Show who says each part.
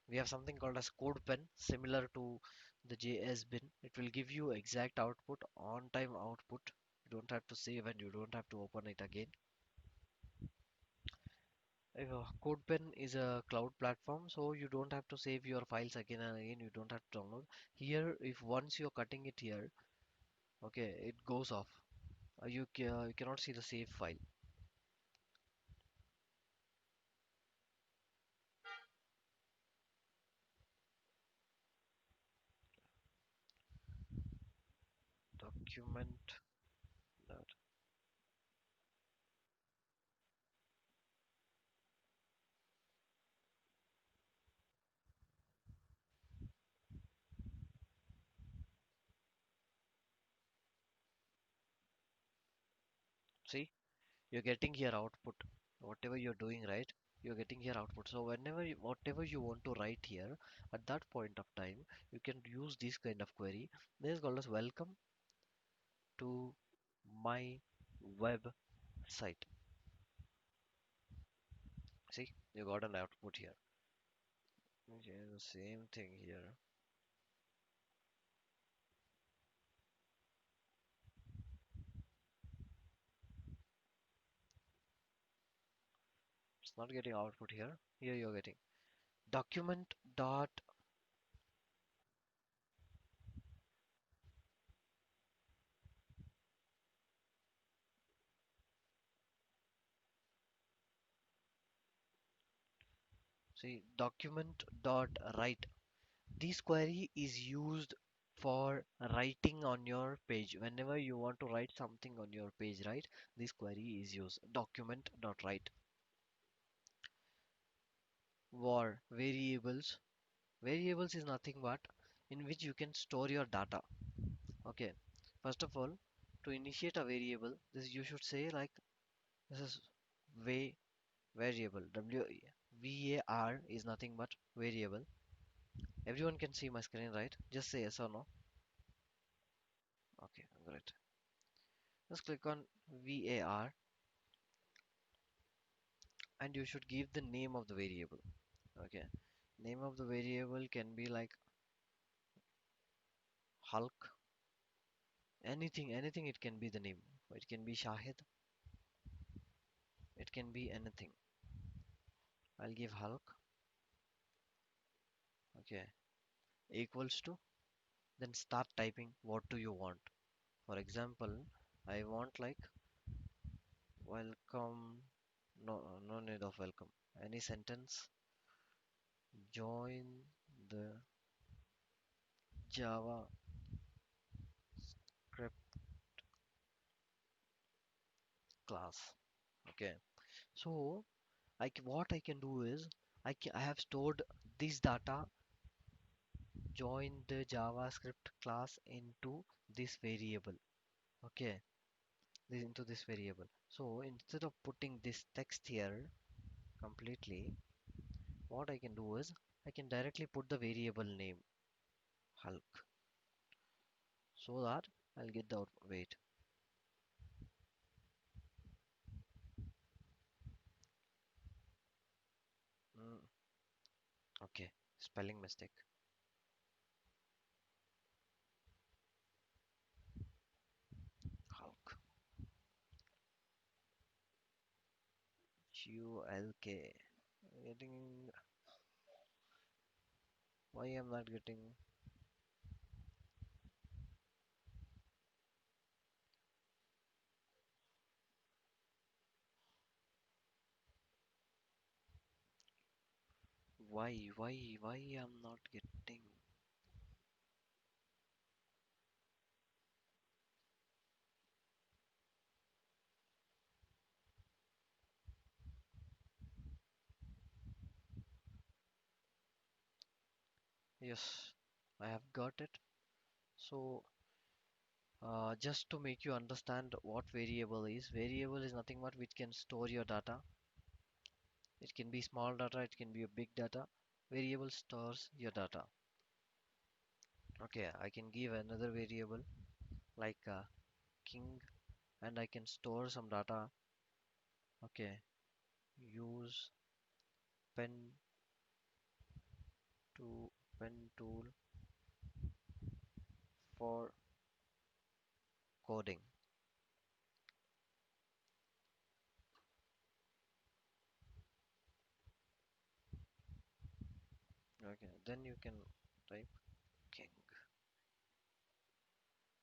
Speaker 1: We have something called as code pen, similar to the JS bin. It will give you exact output, on time output. You don't have to save and you don't have to open it again. Code pen is a cloud platform, so you don't have to save your files again and again. You don't have to download. Here, if once you're cutting it here, okay, it goes off. You cannot see the save file. Document that. See, you're getting here output. Whatever you're doing, right? You're getting here output. So whenever whatever you want to write here, at that point of time, you can use this kind of query. This is called as welcome to my website. See, you got an output here. Okay, the same thing here. It's not getting output here. Here you're getting document dot. See, document dot write. This query is used for writing on your page. Whenever you want to write something on your page, right? This query is used. Document dot write. Var variables. Variables is nothing but in which you can store your data. Okay. First of all, to initiate a variable, this you should say like this is way variable. VAR is nothing but variable. Everyone can see my screen, right? Just say yes or no. Okay, great. Just click on VAR and you should give the name of the variable. Okay, name of the variable can be like Hulk, anything it can be the name. It can be Shahid, it can be anything. I'll give Hulk. Okay, equals to, then start typing what do you want. For example, I want like welcome. No, no need of welcome. Any sentence. Join the JavaScript class. Okay, so what I can do is I have stored this data, join the JavaScript class into this variable. Okay, into this variable. So instead of putting this text here completely, what I can do is I can directly put the variable name Hulk, so that I'll get the wait. Mm, okay, spelling mistake. Hulk. Hulk. Getting, why am not getting, why I'm not getting. Yes, I have got it. So, just to make you understand what variable is nothing but which can store your data. It can be small data, it can be a big data. Variable stores your data. Okay, I can give another variable like king, and I can store some data. Okay, use pen to pen tool for coding. Okay, then you can type